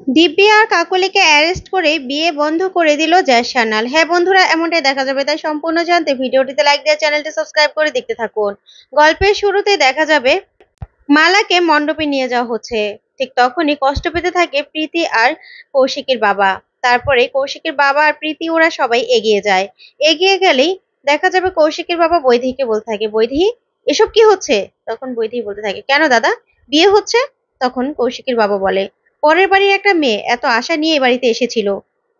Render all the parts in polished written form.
দিব্যি আর কাকলিকে অ্যারেস্ট করে বিয়ে বন্ধ করে দিল জ্যাজ সান্যাল। হ্যাঁ বন্ধুরা, এমনটাই দেখা যাবে, তাই সম্পূর্ণ জানতে ভিডিওটিতে লাইক দিয়ে চ্যানেলটি সাবস্ক্রাইব করে দেখতে থাকুন। গল্পের শুরুতেই দেখা যাবে মালাকে মণ্ডপে নিয়ে যাওয়া হচ্ছে। ঠিক তখনই কষ্ট পেতে থাকে প্রীতি আর কৌশিকের বাবা। তারপরে কৌশিকের বাবা আর প্রীতি ওরা সবাই এগিয়ে যায়। এগিয়ে গেলেই দেখা যাবে কৌশিকের বাবা বৈদেহীকে বলতে থাকে, বৈদেহী এসব কি হচ্ছে? তখন বৈদেহী বলতে থাকে, কেন দাদা, বিয়ে হচ্ছে? তখন কৌশিকের বাবা বলে, পরের বাড়ির একটা মেয়ে এত আশা নিয়ে এ বাড়িতে এসেছিল,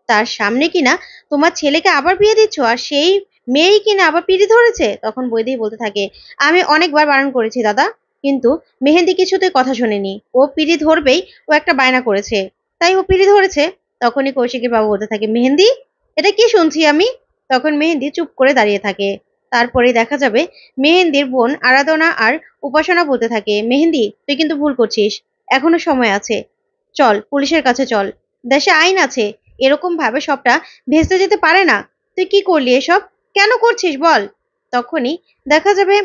তার সামনে কিনা তোমার ছেলেকে আবার বিয়ে দিচ্ছ, আর সেই মেয়েই কিনা আবার পিড়ি ধরেছে। তখন বৈদেহী বলতে থাকে, আমি অনেকবার বারণ করেছি দাদা, কিন্তু মেহেন্দি কিছুতেই কথা শোনেনি। ও পিড়ি ধরবেই, ও একটা বায়না করেছে, তাই ও পিড়ি ধরেছে। তখনই কৌশিকের বাবু বলতে থাকে, মেহেন্দি, এটা কি শুনছি আমি? তখন মেহেন্দি চুপ করে দাঁড়িয়ে থাকে। তারপরে দেখা যাবে মেহেন্দির বোন আরাধনা আর উপাসনা বলতে থাকে, মেহেন্দি তুই কিন্তু ভুল করছিস, এখনো সময় আছে, চল পুলিশের কাছে চল, দেশে আইন আছে, এরকম ভাবে সবটা ভেস্তে যেতে পারে না। তুই কি করলি এসব, কেন করছিস বল? তখনই দেখা যাবে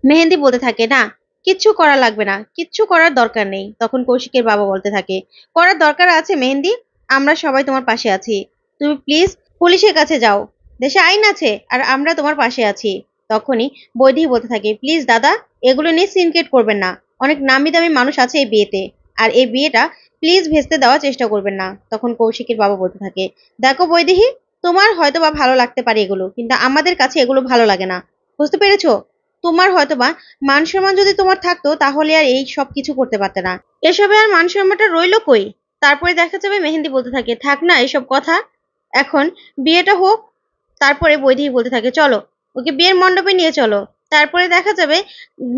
মেহেন্দি বলতে থাকে, না কিচ্ছু করা লাগবে না, কিচ্ছু করার দরকার নেই। তখন কৌশিকের বাবা বলতে থাকে, করার দরকার আছে মেহেন্দি, আমরা সবাই তোমার পাশে আছি, তুমি প্লিজ পুলিশের কাছে যাও, দেশে আইন আছে আর আমরা তোমার পাশে আছি। তখনই বৈদেহী বলতে থাকে, প্লিজ দাদা, এগুলো নিয়ে সিনক্রেট করবেন না, অনেক নামি দামি মানুষ আছে এই বিয়েতে, আর এই বিয়েটা প্লিজ ভেস্তে দেওয়ার চেষ্টা করবেন না। তখন কৌশিকের বাবা বলতে থাকে, দেখো বৈদেহী, তোমার হয়তো বা ভালো লাগতে পারে এগুলো, কিন্তু আমাদের কাছে এগুলো ভালো লাগে না, বুঝতে পেরেছো? তোমার হয়তোবা মান সম্মান যদি তোমার থাকতো তাহলে আর এই সব কিছু করতে পারতে না, এসবে আর মান সম্মানটা রইলো কই? তারপরে দেখা যাবে মেহেন্দি বলতে থাকে, থাক না এসব কথা, এখন বিয়েটা হোক। তারপরে বৈদেহী বলতে থাকে, চলো ওকে বিয়ের মণ্ডপে নিয়ে চলো। তারপরে দেখা যাবে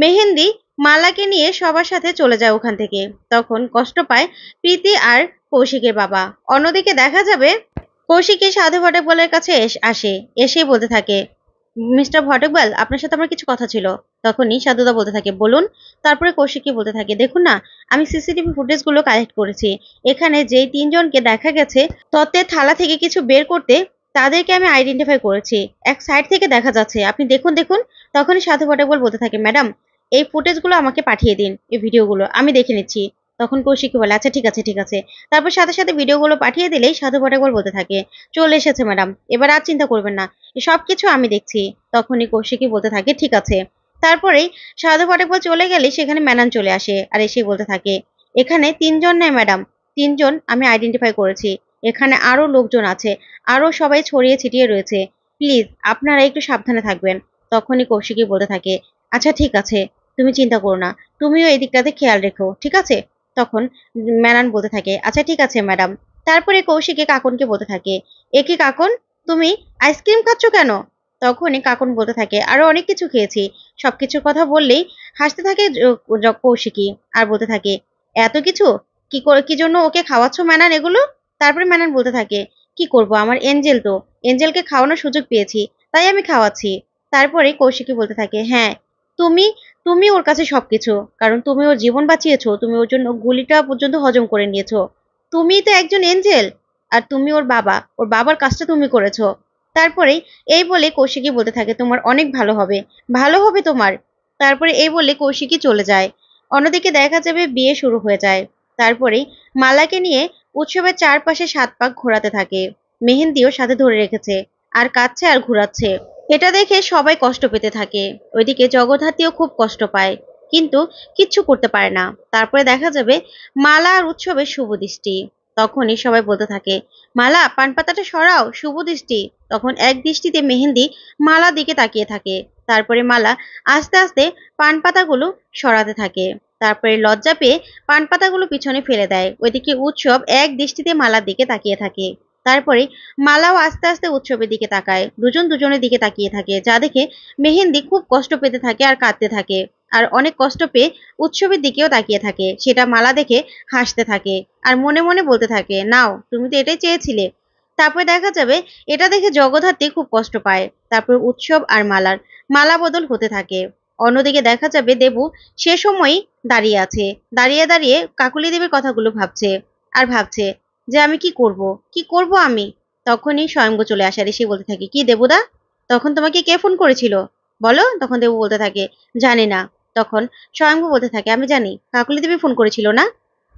মেহেন্দি মালাকে নিয়ে সবার সাথে চলে যায় ওখান থেকে। তখন কষ্ট পায় প্রীতি আর কৌশিকের বাবা। অন্যদিকে দেখা যাবে কৌশিকী সাধু ভট্টবলের কাছে আসে, এসেই বলতে থাকে, মিস্টার ভট্টবল, আপনার সাথে আমার কিছু কথা ছিল। তখনই সাধুদা বলতে থাকে, বলুন। তারপরে কৌশিকী বলতে থাকে, দেখুন না, আমি সিসিটিভি ফুটেজ গুলো কালেক্ট করেছি, এখানে যেই তিনজনকে দেখা গেছে তত্ত্বের থালা থেকে কিছু বের করতে, তাদেরকে আমি আইডেন্টিফাই করেছি, এক সাইড থেকে দেখা যাচ্ছে, আপনি দেখুন দেখুন। তখনই সাধু ভট্টবল বলতে থাকে, ম্যাডাম এই ফুটেজগুলো আমাকে পাঠিয়ে দিন, এই ভিডিওগুলো আমি দেখে নিচ্ছি। তখন কৌশিকী বলে, আচ্ছা ঠিক আছে ঠিক আছে। তারপর সাথে সাথে ভিডিওগুলো পাঠিয়ে দিলেই সাধু ভট্টবল বলতে থাকে, চলে এসেছে ম্যাডাম, এবার আর চিন্তা করবেন না, সবকিছু আমি দেখছি। তখনই কৌশিকী বলতে থাকে, ঠিক আছে। তারপরেই সাধু ভট্টবল চলে গেলে সেখানে ম্যানান চলে আসে, আর এসে বলতে থাকে, এখানে তিনজন নেই ম্যাডাম, তিনজন আমি আইডেন্টিফাই করেছি, এখানে আরো লোকজন আছে, আরো সবাই ছড়িয়ে ছিটিয়ে রয়েছে, প্লিজ আপনারা একটু সাবধানে থাকবেন। তখনই কৌশিকী বলতে থাকে, আচ্ছা ঠিক আছে, তুমি চিন্তা করো না, তুমিও এই দিকটাতে খেয়াল রেখো, ঠিক আছে? তখন ম্যানান বলতে থাকে, আচ্ছা ঠিক আছে ম্যাডাম। তারপরে কৌশিকী কাকনকে বলতে থাকে, এ কি কাকন, তুমি আইসক্রিম খাচ্ছ কেন? তখনই কাকন বলতে থাকে, আরো অনেক কিছু খেয়েছি। সবকিছুর কথা বললেই হাসতে থাকে কৌশিকী, আর বলতে থাকে, এত কিছু, কি করে কি জন্য ওকে খাওয়াচ্ছ ম্যানান এগুলো? তারপরে ম্যানান বলতে থাকে, কি করব, আমার এঞ্জেল তো, এঞ্জেলকে খাওয়ানোর সুযোগ পেয়েছি, তাই আমি খাওয়াচ্ছি। তারপরে কৌশিকী বলতে থাকে, হ্যাঁ তুমি তুমি ওর কাছে সবকিছু, কারণ তুমি ওর জীবন বাঁচিয়েছো, তুমি ওর জন্য গুলিটা পর্যন্ত হজম করে নিয়েছো, তুমিই তো একজন এঞ্জেল, আর তুমি ওর বাবা, ওর বাবার কাজটা তুমি করেছো। তারপরে এই বলে কৌশিকী বলতে থাকে, তোমার অনেক ভালো হবে, ভালো হবে তোমার। তারপরে এই বলে কৌশিকী চলে যায়। অন্যদিকে দেখা যাবে বিয়ে শুরু হয়ে যায়। তারপরেই মালাকে নিয়ে উৎসবের চারপাশে 7 পাক ঘোরাতে থাকে। মেহেন্দিও সাথে ধরে রেখেছে, আর কাঁদছে আর ঘুরাচ্ছে। এটা দেখে সবাই কষ্ট পেতে থাকে। ওইদিকে জগদ্ধাত্রীও খুব কষ্ট পায়, কিন্তু কিচ্ছু করতে পারে না। তারপরে দেখা যাবে মালা আর উৎসবের শুভ দৃষ্টি। তখনই সবাই বলতে থাকে, মালা পান পাতাটা সরাও, শুভ দৃষ্টি। তখন এক দৃষ্টিতে মেহেন্দি মালা দিকে তাকিয়ে থাকে। তারপরে মালা আস্তে আস্তে পান পাতাগুলো সরাতে থাকে। তারপরে লজ্জা পেয়ে পান পাতাগুলো পিছনে ফেলে দেয়। ওইদিকে উৎসব এক দৃষ্টিতে মালার দিকে তাকিয়ে থাকে। তারপরে মালাও আস্তে আস্তে উৎসবের দিকে তাকায়, দুজন দুজনের দিকে তাকিয়ে থাকে, যা দেখে মেহেন্দি খুব কষ্ট পেতে থাকে আর কাঁদতে থাকে। আর অনেক কষ্ট পেয়ে উৎসবের দিকেও তাকিয়ে থাকে, সেটা মালা দেখে হাসতে থাকে, আর মনে মনে বলতে থাকে, নাও তুমি তো এটাই চেয়েছিলে। তারপরে দেখা যাবে এটা দেখে জগদ্ধাত্রী খুব কষ্ট পায়। তারপর উৎসব আর মালার মালা বদল হতে থাকে। অন্যদিকে দেখা যাবে দেবু সে সময়ই দাঁড়িয়ে আছে, দাঁড়িয়ে দাঁড়িয়ে কাকুলি দেবীর কথাগুলো ভাবছে, আর ভাবছে যে আমি কি করব, কি করব আমি। তখনই স্বয়ম্ভু চলে আসে, আর এসে বলতে থাকে, কি দেবুদা, তখন তোমাকে কে ফোন করেছিল বলো? তখন দেবু বলতে থাকে, জানি না। তখন স্বয়ম্ভু বলতে থাকে, আমি জানি, কাকুলি দেবী ফোন করেছিল না?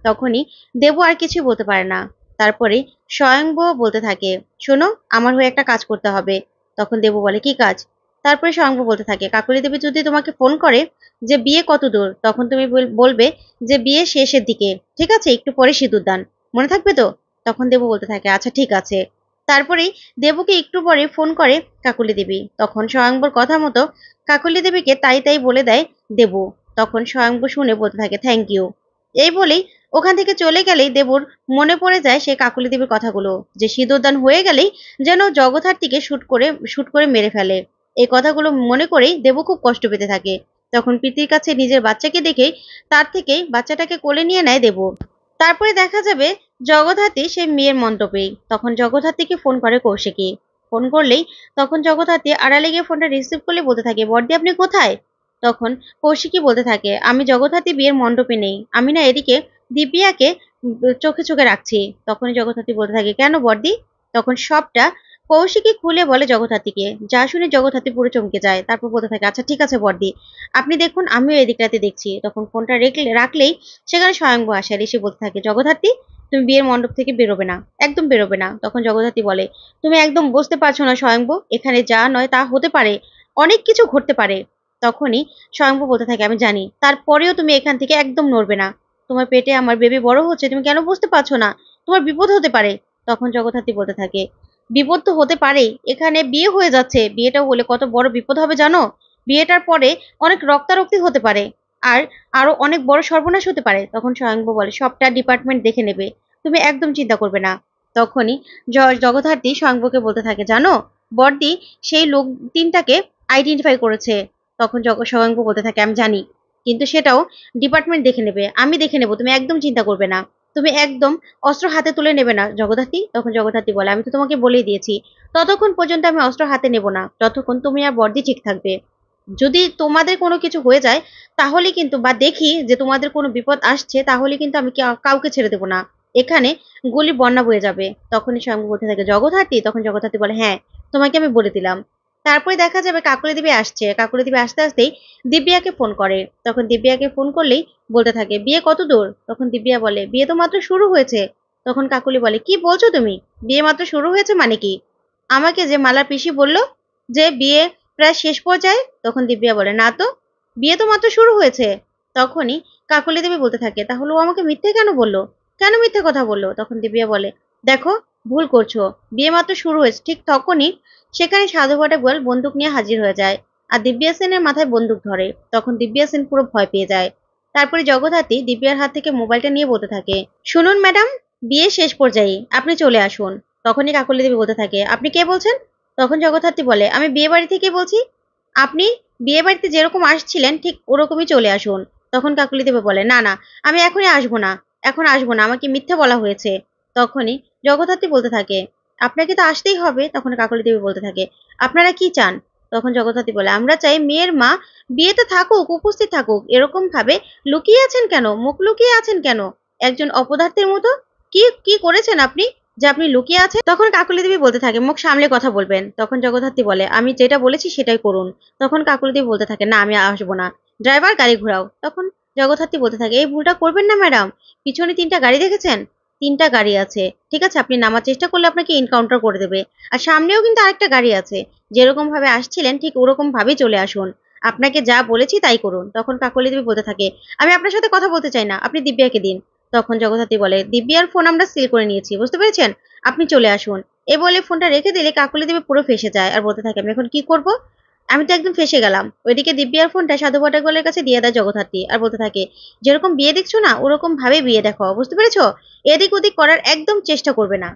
তখনই দেবু আর কিছুই বলতে পারে না। তারপরে স্বয়ংবর বলতে থাকে, শোনো, আমার হয়ে একটা কাজ করতে হবে। তখন দেবু বলে, কি কাজ? তারপরে স্বয়ংবর বলতে থাকে, কাকলি দেবী যদি তোমাকে ফোন করে যে বিয়ে কত দূর, তখন তুমি বলবে যে বিয়ে শেষের দিকে, ঠিক আছে, একটু পরে সিঁদুর দান, মনে থাকবে তো? তখন দেবু বলতে থাকে, আচ্ছা ঠিক আছে। তারপরেই দেবুকে একটু পরে ফোন করে কাকলি দেবী। তখন স্বয়ংবর কথা মতো কাকলি দেবীকে তাই তাই বলে দেয় দেবু। তখন স্বয়ংবর শুনে বলতে থাকে, থ্যাংক ইউ। এই বলেই ওখান থেকে চলে গেলেই দেবুর মনে পড়ে যায় সেই কাকলি দেবীর কথাগুলো, যে সিঁদুরদান হয়ে গেলেই যেন জগদ্ধাত্রীকে শুট করে মেরে ফেলে। এই কথাগুলো মনে করেই দেবু খুব কষ্ট পেতে থাকে। তখন প্রীতির কাছে নিজের বাচ্চাকে দেখেই তার থেকেই বাচ্চাটাকে কোলে নিয়ে নেয় দেবু। তারপরে দেখা যাবে জগদ্ধাত্রী সেই মেয়ের মণ্ডপেই। তখন জগদ্ধাত্রীকে ফোন করে কৌশিকী। ফোন করলেই তখন জগদ্ধাত্রী আড়ালে গিয়ে ফোনটা রিসিভ করলে বলতে থাকে, বড়দি আপনি কোথায়? তখন কৌশিকী বলতে থাকে, আমি জগদ্ধাত্রী বিয়ের মণ্ডপে নেই, আমি না এদিকে দিব্যাকে চোখে চোখে রাখছি। তখনই জগদ্ধাত্রী বলতে থাকে, কেন বড়দি? তখন সবটা কৌশিকী খুলে বলে জগদ্ধাত্রীকে, যা শুনে জগদ্ধাত্রী পুরো চমকে যায়। তারপর বলতে থাকে, আচ্ছা ঠিক আছে বড়দি, আপনি দেখুন, আমিও এদিকটাতে দেখছি। তখন ফোনটা রাখলেই সেখানে স্বয়ংবর আসে আর এসে বলতে থাকে, জগদ্ধাত্রী তুমি বিয়ের মণ্ডপ থেকে বেরোবে না, একদম বেরোবে না। তখন জগদ্ধাত্রী বলে, তুমি একদম বুঝতে পারছো না স্বয়ংবর, এখানে যা নয় তা হতে পারে, অনেক কিছু ঘটতে পারে। তখনই স্বয়ংবর বলতে থাকে, আমি জানি, তারপরেও তুমি এখান থেকে একদম নড়বে না। তোমার পেটে আমার বেবি বড় হচ্ছে, তুমি কেন বুঝতে পারছো না? তোমার বিপদ হতে পারে। তখন জগদ্ধাত্রী বলতে থাকে, বিপদ তো হতে পারে, এখানে বিয়ে হয়ে যাচ্ছে, বিয়েটা হলে কত বড় বিপদ হবে জানো? বিয়েটার পরে অনেক রক্তারক্তি হতে পারে, আর আরো অনেক বড় সর্বনাশ হতে পারে। তখন স্বয়ংবর বলে, সবটা ডিপার্টমেন্ট দেখে নেবে, তুমি একদম চিন্তা করবে না। তখনই জগদ্ধাত্রী স্বয়ংবরকে বলতে থাকে, জানো, বড়দি সেই লোক তিনটাকে আইডেন্টিফাই করেছে। তখন স্বয়ংবর বলতে থাকে, আমি জানি, কিন্তু সেটাও ডিপার্টমেন্ট দেখে নেবে, আমি দেখে নেবো, তুমি একদম চিন্তা করবে না। তুমি একদম অস্ত্র হাতে তুলে নেবে না জগদ্ধাত্রী। তখন জগদ্ধাত্রী বলে, আমি তো তোমাকে বলেই দিয়েছি, ততক্ষণ পর্যন্ত আমি অস্ত্র হাতে নেব না যতক্ষণ তুমি আর বড়দি ঠিক থাকবে। যদি তোমাদের কোনো কিছু হয়ে যায় তাহলে কিন্তু, বা দেখি যে তোমাদের কোনো বিপদ আসছে, তাহলে কিন্তু আমি কাউকে ছেড়ে দেবো না, এখানে গুলি বন্যা বয়ে যাবে। তখনই স্বয়ং বলতে থাকে, জগদ্ধাত্রী? তখন জগদ্ধাত্রী বলে, হ্যাঁ, তোমাকে আমি বলে দিলাম। তারপরে দেখা যাবে কাকলি দেবী আসছে। কাকলি দেবী আসতে আসতেই দিব্যাকে ফোন করে। তখন দিব্যাকে ফোন করলেই বলতে থাকে, বিয়ে কত দূর? তখন দিব্যা বলে, বিয়ে তো মাত্র শুরু হয়েছে। তখন কাকলি বলে, কি বলছো তুমি? বিয়ে মাত্র শুরু হয়েছে মানে কি? আমাকে যে মালার পিসি বলল যে বিয়ে প্রায় শেষ পর্যায়ে। তখন দিব্যা বলে, না তো, বিয়ে তো মাত্র শুরু হয়েছে। তখনই কাকলি দেবী বলতে থাকে, তাহলে ও আমাকে মিথ্যে কেন বললো? কেন মিথ্যে কথা বললো? তখন দিব্যা বলে, দেখো, ভুল করছো, বিয়ে মাত্র শুরু হয়েছে। ঠিক তখনই সেখানে সাধু বল বন্দুক নিয়ে হাজির হয়ে যায় আর দিব্যা সেনের মাথায় বন্দুক ধরে। তখন দিব্যা সেন পুরো ভয় পেয়ে যায়। তারপরে জগদ্ধাত্রী দিব্যার হাত থেকে মোবাইলটা নিয়ে বলতে থাকে, শুনুন ম্যাডাম, বিয়ে শেষ পর্যায়ে, আপনি চলে আসুন। তখনই কাকলি দেবী বলতে থাকে, আপনি কে বলছেন? তখন জগদ্ধাত্রী বলে, আমি বিয়ে বাড়ি থেকে বলছি, আপনি বিয়ে বাড়িতে যেরকম আসছিলেন ঠিক ওরকমই চলে আসুন। তখন কাকলি দেবী বলে, না না, আমি এখনই আসবো না, এখন আসবো না, আমাকে মিথ্যে বলা হয়েছে। তখনই জগদ্ধাত্রী বলতে থাকে, আপনাকে তো আসতেই হবে। তখন কাকলি দেবী বলতে থাকে, আপনারা কি চান? তখন জগদ্ধাত্রী বলে, আমরা চাই মেয়ের মা বিয়েতে থাকুক, উপস্থিত থাকুক। এরকম ভাবে লুকিয়ে আছেন কেন? মুখ লুকিয়ে আছেন কেন একজন অপদার্থের মতো? কি কি করেছেন আপনি যে আপনি লুকিয়ে আছেন? তখন কাকলি দেবী বলতে থাকে, মুখ সামলে কথা বলবেন। তখন জগদ্ধাত্রী বলে, আমি যেটা বলেছি সেটাই করুন। তখন কাকলি দেবী বলতে থাকে, না, আমি আসবো না, ড্রাইভার গাড়ি ঘোরাও। তখন জগদ্ধাত্রী বলতে থাকে, এই ভুলটা করবেন না ম্যাডাম, পিছনে 3টা গাড়ি দেখেছেন? 3টা গাড়ি আছে, ঠিক আছে, আপনি নামার চেষ্টা করলে আপনাকে এনকাউন্টার করে দেবে। আর সামনেও কিন্তু আরেকটা গাড়ি আছে, যেরকম ভাবে আসছিলেন ঠিক ওরকম ভাবেই চলে আসুন। আপনাকে যা বলেছি তাই করুন। তখন কাকলি দেবী বলতে থাকে, আমি আপনার সাথে কথা বলতে চাই না, আপনি দিব্যাকে দিন। তখন জগদ্ধাত্রী বলে, দিব্যার ফোন আমরা সিল করে নিয়েছি, বুঝতে পেরেছেন, আপনি চলে আসুন। এ বলে ফোনটা রেখে দিলে কাকলি দেবী পুরো ফেসে যায় আর বলতে থাকে, আমি এখন কি করব? আমি তো একদম ফেসে গেলাম। ওইদিকে দিব্যার ফোনটা সাধু বটাগলের কাছে দিয়ে দেয় জগদ্ধাত্রী আর বলতে থাকে, যেরকম বিয়ে দেখছো না ওরকম ভাবে বিয়ে দেখো, বুঝতে পেরেছো? এদিক ওদিক করার একদম চেষ্টা করবে না।